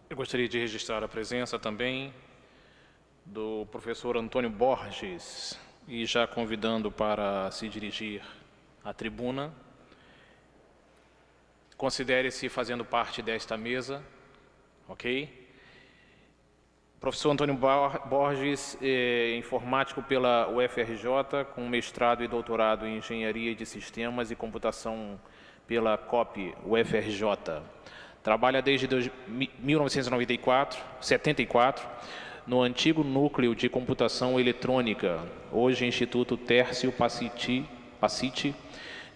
Eu gostaria de registrar a presença também do professor Antônio Borges e já convidando para se dirigir à tribuna. Considere-se fazendo parte desta mesa, ok? Professor Antônio Borges é informático pela UFRJ, com mestrado e doutorado em Engenharia de Sistemas e Computação pela COP UFRJ. Trabalha desde 1974 no antigo Núcleo de Computação Eletrônica, hoje Instituto Tércio Pacitti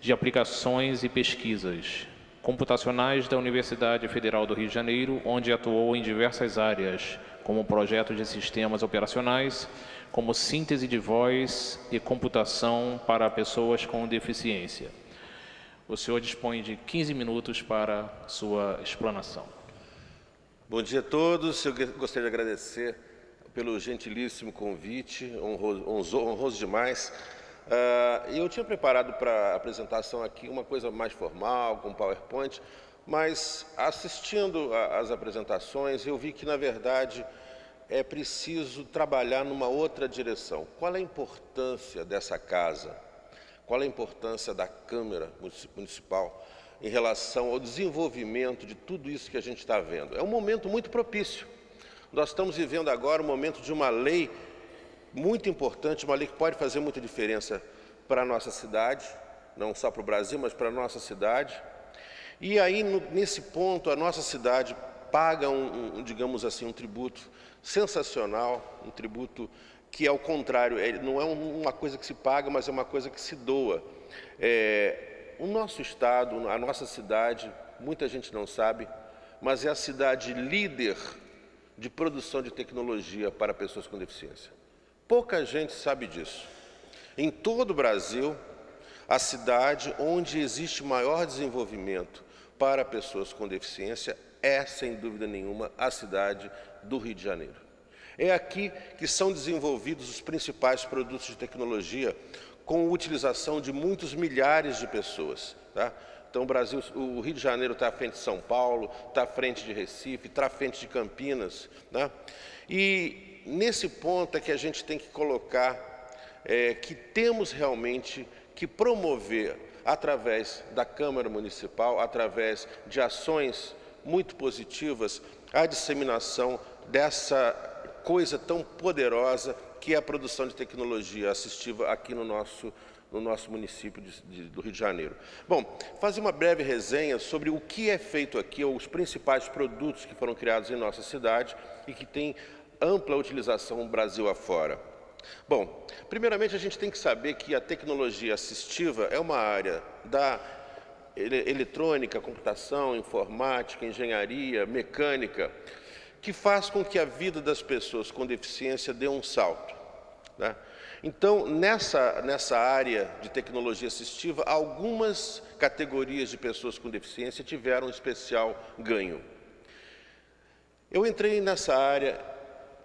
de Aplicações e Pesquisas Computacionais da Universidade Federal do Rio de Janeiro, onde atuou em diversas áreas, como projetos de sistemas operacionais, como síntese de voz e computação para pessoas com deficiência. O senhor dispõe de 15 minutos para sua explanação. Bom dia a todos. Eu gostaria de agradecer pelo gentilíssimo convite, honroso demais. Eu tinha preparado para a apresentação aqui uma coisa mais formal, com PowerPoint, mas assistindo às apresentações eu vi que, na verdade, é preciso trabalhar numa outra direção. Qual é a importância dessa casa? Qual é a importância da Câmara Municipal em relação ao desenvolvimento de tudo isso que a gente está vendo? É um momento muito propício. Nós estamos vivendo agora um momento de uma lei muito importante, uma lei que pode fazer muita diferença para a nossa cidade, não só para o Brasil, mas para a nossa cidade. E aí, nesse ponto, a nossa cidade paga digamos assim, um tributo sensacional, um tributo que, ao contrário, não é uma coisa que se paga, mas é uma coisa que se doa. O nosso estado, a nossa cidade, muita gente não sabe, mas é a cidade líder de produção de tecnologia para pessoas com deficiência. Pouca gente sabe disso. Em todo o Brasil, a cidade onde existe maior desenvolvimento para pessoas com deficiência é, sem dúvida nenhuma, a cidade do Rio de Janeiro. É aqui que são desenvolvidos os principais produtos de tecnologia com utilização de muitos milhares de pessoas, tá? Então, o Rio de Janeiro está à frente de São Paulo, está à frente de Recife, está à frente de Campinas, né? E nesse ponto é que a gente tem que colocar que temos realmente que promover, através da Câmara Municipal, através de ações muito positivas, a disseminação dessa coisa tão poderosa que é a produção de tecnologia assistiva aqui no nosso município do Rio de Janeiro. Bom, fazer uma breve resenha sobre o que é feito aqui, os principais produtos que foram criados em nossa cidade e que têm ampla utilização Brasil afora. Bom, primeiramente a gente tem que saber que a tecnologia assistiva é uma área da eletrônica, computação, informática, engenharia, mecânica, que faz com que a vida das pessoas com deficiência dê um salto, né? Então, nessa área de tecnologia assistiva, algumas categorias de pessoas com deficiência tiveram um especial ganho. Eu entrei nessa área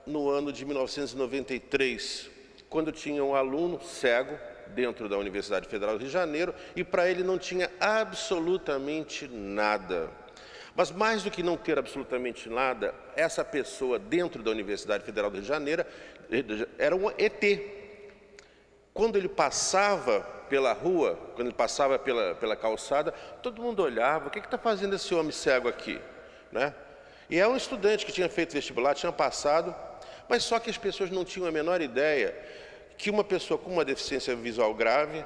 no ano de 1993, quando tinha um aluno cego dentro da Universidade Federal do Rio de Janeiro e para ele não tinha absolutamente nada. Mas mais do que não ter absolutamente nada, essa pessoa dentro da Universidade Federal do Rio de Janeiro era um ET. Quando ele passava pela rua, quando ele passava pela calçada, todo mundo olhava: o que está fazendo esse homem cego aqui, né? E é um estudante que tinha feito vestibular, tinha passado, mas só que as pessoas não tinham a menor ideia que uma pessoa com uma deficiência visual grave,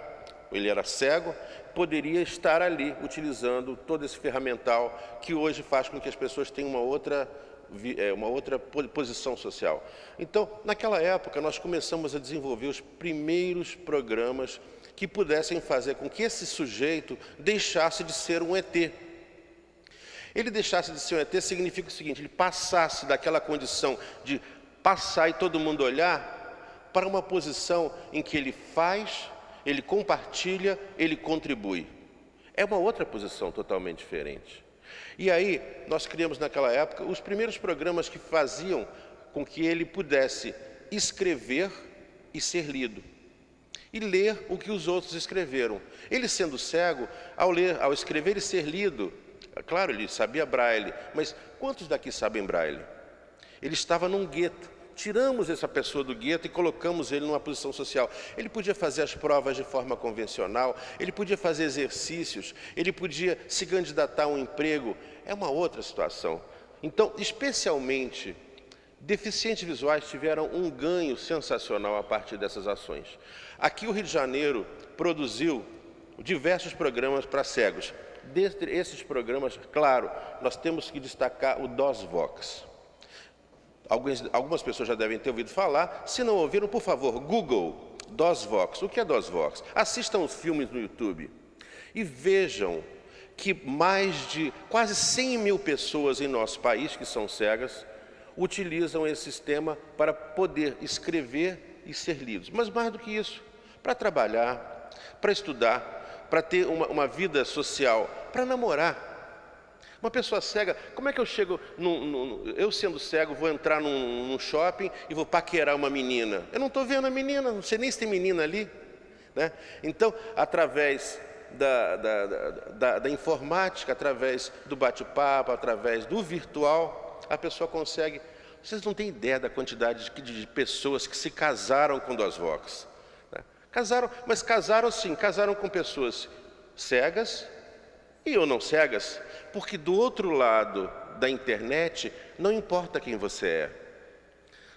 ele era cego, poderia estar ali utilizando todo esse ferramental que hoje faz com que as pessoas tenham uma outra posição social. Então, naquela época, nós começamos a desenvolver os primeiros programas que pudessem fazer com que esse sujeito deixasse de ser um ET. Ele deixasse de ser um ET significa o seguinte: ele passasse daquela condição de passar e todo mundo olhar para uma posição em que ele faz, ele compartilha, ele contribui. É uma outra posição totalmente diferente. E aí, nós criamos naquela época os primeiros programas que faziam com que ele pudesse escrever e ser lido. E ler o que os outros escreveram. Ele, sendo cego, ao escrever e ser lido Claro, ele sabia braille, mas quantos daqui sabem braille? Ele estava num gueto. Tiramos essa pessoa do gueto e colocamos ele numa posição social. Ele podia fazer as provas de forma convencional, ele podia fazer exercícios, ele podia se candidatar a um emprego. É uma outra situação. Então, especialmente, deficientes visuais tiveram um ganho sensacional a partir dessas ações. Aqui o Rio de Janeiro produziu diversos programas para cegos. Dentre esses programas, claro, nós temos que destacar o DOSVox. Algumas pessoas já devem ter ouvido falar. Se não ouviram, por favor, Google DOSVox. O que é DOSVox? Assistam os filmes no YouTube e vejam que mais de quase 100 mil pessoas em nosso país, que são cegas, utilizam esse sistema para poder escrever e ser lidos. Mas mais do que isso, para trabalhar, para estudar, para ter uma vida social, para namorar. Uma pessoa cega, como é que eu chego, eu sendo cego, vou entrar num shopping e vou paquerar uma menina? Eu não estou vendo a menina, não sei nem se tem menina ali, né? Então, através da informática, através do bate-papo, através do virtual, a pessoa consegue. Vocês não têm ideia da quantidade de pessoas que se casaram com DOSVox, né? Casaram, mas casaram sim, casaram com pessoas cegas e ou não cegas, porque do outro lado da internet não importa quem você é.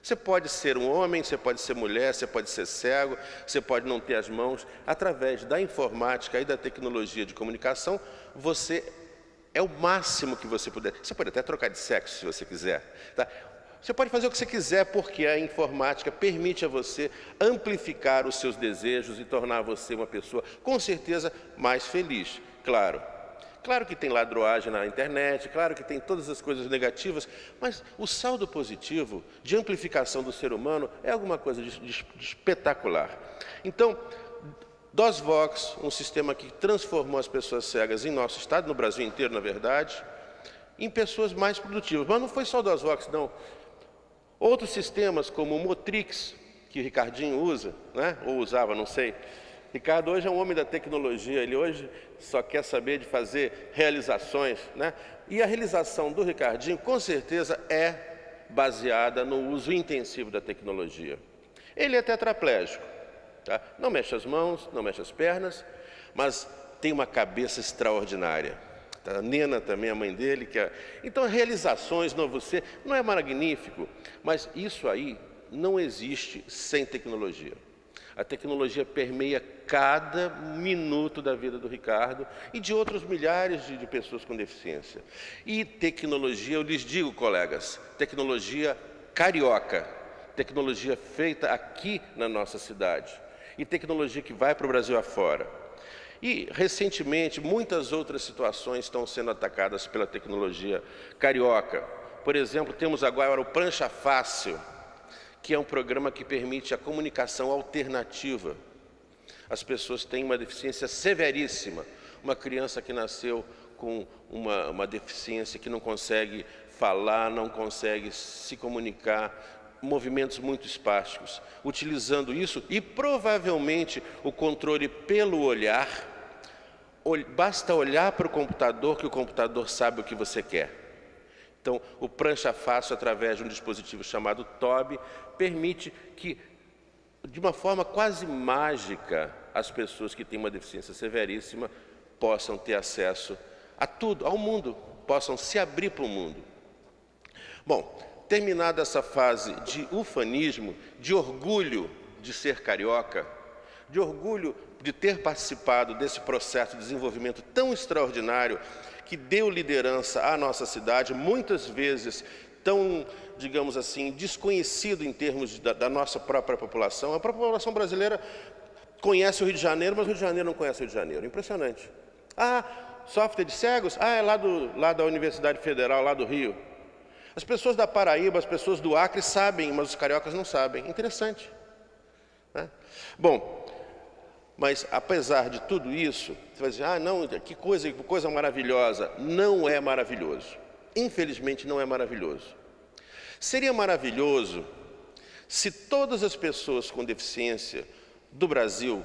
Você pode ser um homem, você pode ser mulher, você pode ser cego, você pode não ter as mãos. Através da informática e da tecnologia de comunicação, você é o máximo que você puder. Você pode até trocar de sexo se você quiser, tá? Você pode fazer o que você quiser, porque a informática permite a você amplificar os seus desejos e tornar você uma pessoa, com certeza, mais feliz. Claro que tem ladroagem na internet, claro que tem todas as coisas negativas, mas o saldo positivo de amplificação do ser humano é alguma coisa de espetacular. Então, DOSVox, um sistema que transformou as pessoas cegas em nosso estado, no Brasil inteiro, na verdade, em pessoas mais produtivas. Mas não foi só o DOSVox, não. Outros sistemas, como o Motrix, que o Ricardinho usa, né? Ou usava, não sei. Ricardo hoje é um homem da tecnologia, ele hoje só quer saber de fazer realizações, né? E a realização do Ricardinho, com certeza, é baseada no uso intensivo da tecnologia. Ele é tetraplégico, tá? Não mexe as mãos, não mexe as pernas, mas tem uma cabeça extraordinária. Tá? A Nena também, a mãe dele. Então, realizações no você não é magnífico, mas isso aí não existe sem tecnologia. A tecnologia permeia cada minuto da vida do Ricardo e de outros milhares de pessoas com deficiência. E tecnologia, eu lhes digo, colegas, tecnologia carioca, tecnologia feita aqui na nossa cidade e tecnologia que vai para o Brasil afora. E, recentemente, muitas outras situações estão sendo atacadas pela tecnologia carioca. Por exemplo, temos agora o Prancha Fácil, que é um programa que permite a comunicação alternativa. As pessoas têm uma deficiência severíssima. Uma criança que nasceu com uma deficiência que não consegue falar, não consegue se comunicar, movimentos muito espásticos. Utilizando isso e provavelmente o controle pelo olhar, basta olhar para o computador que o computador sabe o que você quer. Então, o Prancha Fácil, através de um dispositivo chamado TOB, permite que, de uma forma quase mágica, as pessoas que têm uma deficiência severíssima possam ter acesso a tudo, ao mundo, possam se abrir para o mundo. Bom, terminada essa fase de ufanismo, de orgulho de ser carioca, de orgulho de ter participado desse processo de desenvolvimento tão extraordinário que deu liderança à nossa cidade, muitas vezes tão, digamos assim, desconhecido em termos da nossa própria população. A população brasileira conhece o Rio de Janeiro, mas o Rio de Janeiro não conhece o Rio de Janeiro. Impressionante. Ah, software de cegos? Ah, é lá da Universidade Federal, lá do Rio. As pessoas da Paraíba, as pessoas do Acre sabem, mas os cariocas não sabem. Interessante, né? Bom, mas apesar de tudo isso, você vai dizer, ah, não, que coisa maravilhosa. Não é maravilhoso. Infelizmente, não é maravilhoso. Seria maravilhoso se todas as pessoas com deficiência do Brasil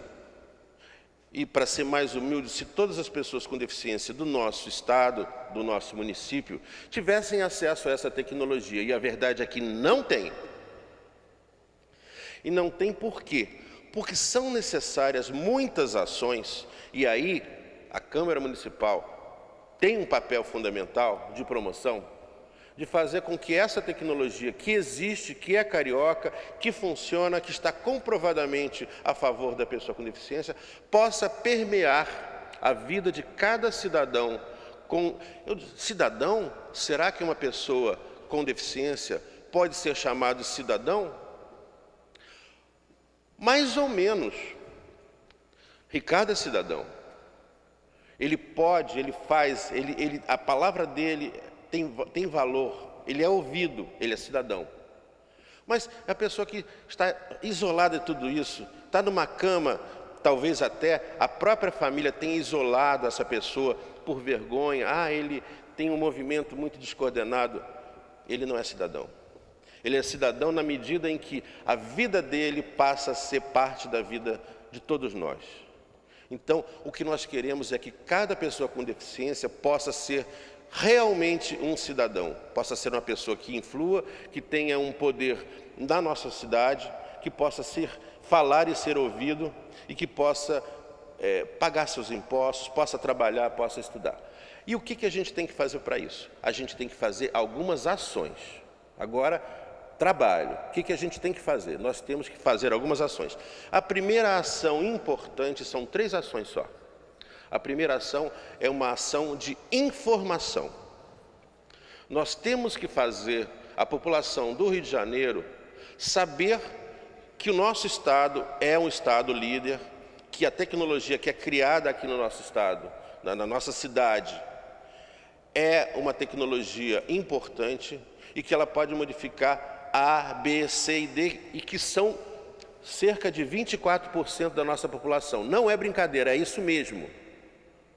e, para ser mais humilde, se todas as pessoas com deficiência do nosso estado, do nosso município, tivessem acesso a essa tecnologia, e a verdade é que não tem. E não tem por quê? Porque são necessárias muitas ações, e aí a Câmara Municipal tem um papel fundamental de promoção, de fazer com que essa tecnologia que existe, que é carioca, que funciona, que está comprovadamente a favor da pessoa com deficiência, possa permear a vida de cada cidadão. Cidadão? Será que uma pessoa com deficiência pode ser chamado cidadão? Mais ou menos. Ricardo é cidadão. Ele pode, ele faz, a palavra dele tem valor, ele é ouvido, ele é cidadão. Mas a pessoa que está isolada de tudo isso, está numa cama, talvez até a própria família tenha isolado essa pessoa por vergonha, ele tem um movimento muito descoordenado, ele não é cidadão. Ele é cidadão na medida em que a vida dele passa a ser parte da vida de todos nós. Então, o que nós queremos é que cada pessoa com deficiência possa ser realmente um cidadão, possa ser uma pessoa que influa, que tenha um poder na nossa cidade, que possa falar e ser ouvido e que possa pagar seus impostos, possa trabalhar, possa estudar. E o que a gente tem que fazer para isso? A gente tem que fazer algumas ações. Agora, trabalho. O que a gente tem que fazer? Nós temos que fazer algumas ações. A primeira ação importante, são 3 ações só. A primeira ação é uma ação de informação. Nós temos que fazer a população do Rio de Janeiro saber que o nosso estado é um estado líder, que a tecnologia que é criada aqui no nosso estado, na nossa cidade, é uma tecnologia importante e que ela pode modificar A, B, C e D, e que são cerca de 24% da nossa população. Não é brincadeira, é isso mesmo.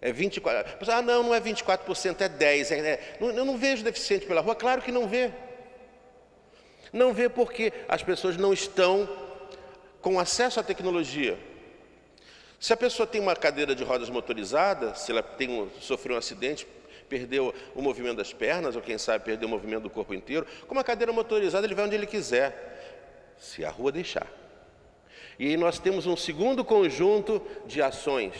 É 24%. Não é 24%, é 10%. Eu não vejo deficiente pela rua. Claro que não vê. Não vê porque as pessoas não estão com acesso à tecnologia. Se a pessoa tem uma cadeira de rodas motorizada, se ela sofreu um acidente, perdeu o movimento das pernas, ou quem sabe perdeu o movimento do corpo inteiro, com uma cadeira motorizada ele vai onde ele quiser, se a rua deixar. E aí nós temos um segundo conjunto de ações,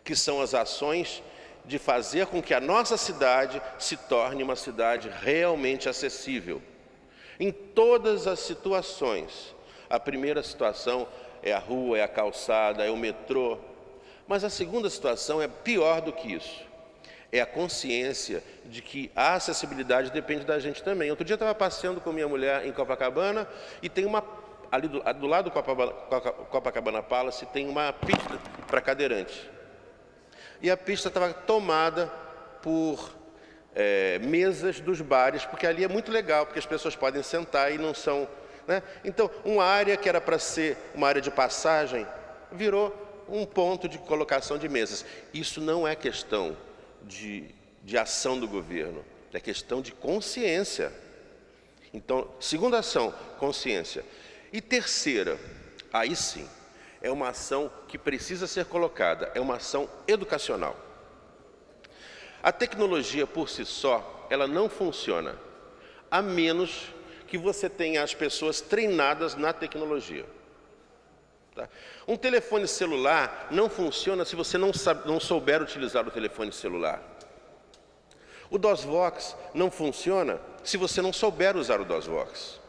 que são as ações de fazer com que a nossa cidade se torne uma cidade realmente acessível. Em todas as situações. A primeira situação é a rua, é a calçada, é o metrô. Mas a segunda situação é pior do que isso. É a consciência de que a acessibilidade depende da gente também. Outro dia eu estava passeando com minha mulher em Copacabana e tem ali do lado do Copacabana Palace tem uma pista para cadeirante. E a pista estava tomada por mesas dos bares, porque ali é muito legal, porque as pessoas podem sentar e não são... né? Então, uma área que era para ser uma área de passagem, virou um ponto de colocação de mesas. Isso não é questão de ação do governo, é questão de consciência. Então, segunda ação, consciência. E terceira, aí sim, é uma ação que precisa ser colocada, é uma ação educacional. A tecnologia por si só, ela não funciona, a menos que você tenha as pessoas treinadas na tecnologia. Tá? Um telefone celular não funciona se você não souber utilizar o telefone celular. O DOSVox não funciona se você não souber usar o DOSVox.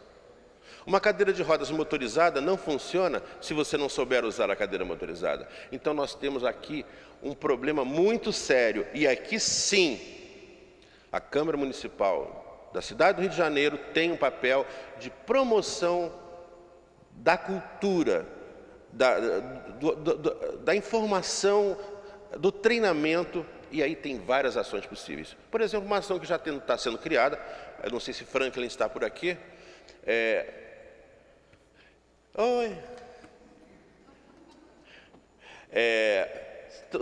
Uma cadeira de rodas motorizada não funciona se você não souber usar a cadeira motorizada. Então nós temos aqui um problema muito sério. E aqui sim, a Câmara Municipal da cidade do Rio de Janeiro tem um papel de promoção da cultura, da informação, do treinamento. E aí tem várias ações possíveis. Por exemplo, uma ação que já está sendo criada, eu não sei se Franklin está por aqui,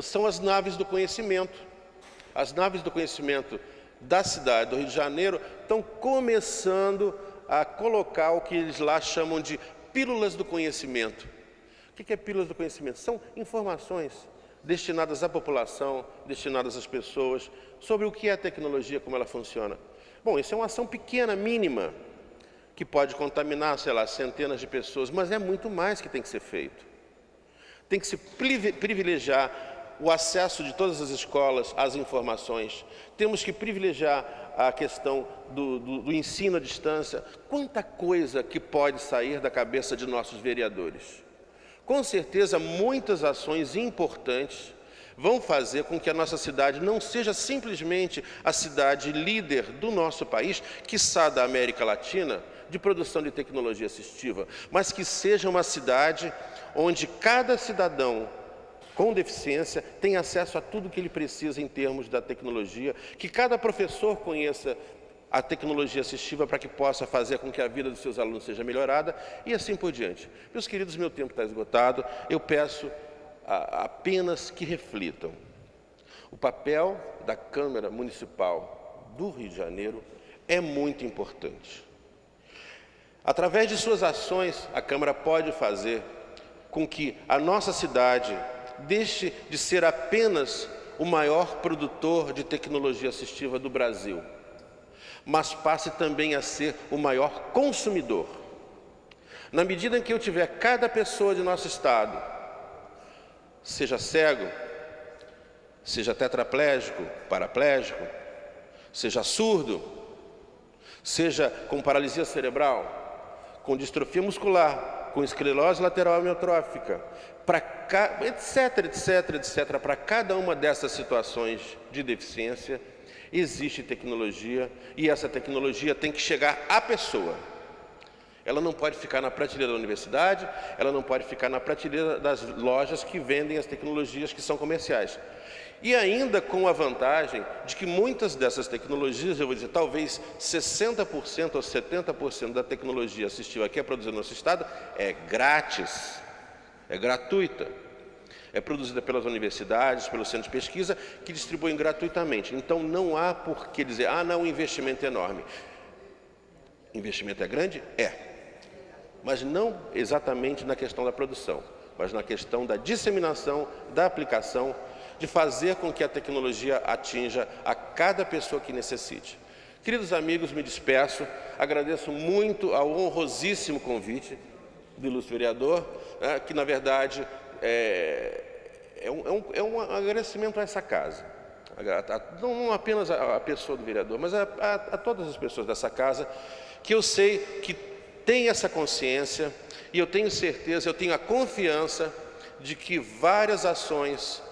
são as naves do conhecimento. As naves do conhecimento da cidade do Rio de Janeiro estão começando a colocar o que eles lá chamam de pílulas do conhecimento, que é pílulas do conhecimento? São informações destinadas à população, destinadas às pessoas, sobre o que é a tecnologia, como ela funciona. Bom, isso é uma ação pequena, mínima, que pode contaminar, sei lá, centenas de pessoas, mas é muito mais que tem que ser feito. Tem que se privilegiar o acesso de todas as escolas às informações. Temos que privilegiar a questão do ensino à distância. Quanta coisa que pode sair da cabeça de nossos vereadores. Com certeza, muitas ações importantes vão fazer com que a nossa cidade não seja simplesmente a cidade líder do nosso país, quiçá da América Latina, de produção de tecnologia assistiva, mas que seja uma cidade onde cada cidadão com deficiência tem acesso a tudo que ele precisa em termos da tecnologia, que cada professor conheça a tecnologia assistiva para que possa fazer com que a vida dos seus alunos seja melhorada e assim por diante. Meus queridos, meu tempo está esgotado, eu peço apenas que reflitam. O papel da Câmara Municipal do Rio de Janeiro é muito importante. Através de suas ações, a Câmara pode fazer com que a nossa cidade deixe de ser apenas o maior produtor de tecnologia assistiva do Brasil, mas passe também a ser o maior consumidor. Na medida em que eu tiver cada pessoa de nosso estado, seja cego, seja tetraplégico, paraplégico, seja surdo, seja com paralisia cerebral, com distrofia muscular, com esclerose lateral amiotrófica, etc, etc, etc, para cada uma dessas situações de deficiência, existe tecnologia e essa tecnologia tem que chegar à pessoa. Ela não pode ficar na prateleira da universidade, ela não pode ficar na prateleira das lojas que vendem as tecnologias que são comerciais. E ainda com a vantagem de que muitas dessas tecnologias, eu vou dizer, talvez 60% ou 70% da tecnologia assistiva que é produzida no nosso estado é grátis, é gratuita. É produzida pelas universidades, pelos centros de pesquisa, que distribuem gratuitamente. Então, não há por que dizer, não, o investimento é enorme. Investimento é grande? É. Mas não exatamente na questão da produção, mas na questão da disseminação, da aplicação, de fazer com que a tecnologia atinja a cada pessoa que necessite. Queridos amigos, me despeço, agradeço muito ao honrosíssimo convite do ilustre vereador, que na verdade é um agradecimento a essa casa, não apenas à pessoa do vereador, mas a todas as pessoas dessa casa, que eu sei que tem essa consciência e eu tenho certeza, eu tenho a confiança de que várias ações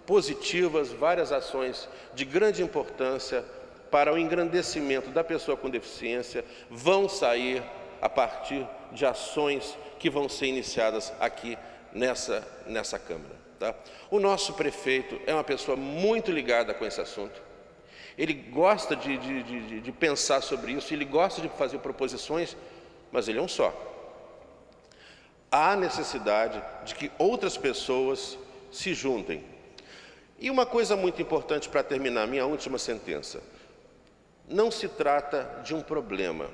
positivas, várias ações de grande importância para o engrandecimento da pessoa com deficiência vão sair a partir de ações que vão ser iniciadas aqui nessa Câmara. Tá? O nosso prefeito é uma pessoa muito ligada com esse assunto. Ele gosta de pensar sobre isso, ele gosta de fazer proposições, mas ele é um só. Há necessidade de que outras pessoas se juntem. E uma coisa muito importante para terminar, minha última sentença. Não se trata de um problema.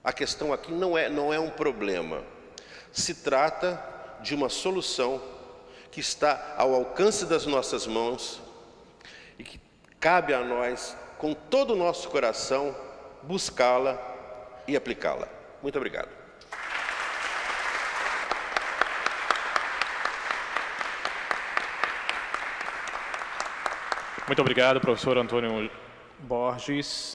A questão aqui não é um problema. Se trata de uma solução que está ao alcance das nossas mãos e que cabe a nós, com todo o nosso coração, buscá-la e aplicá-la. Muito obrigado. Muito obrigado, professor Antônio Borges.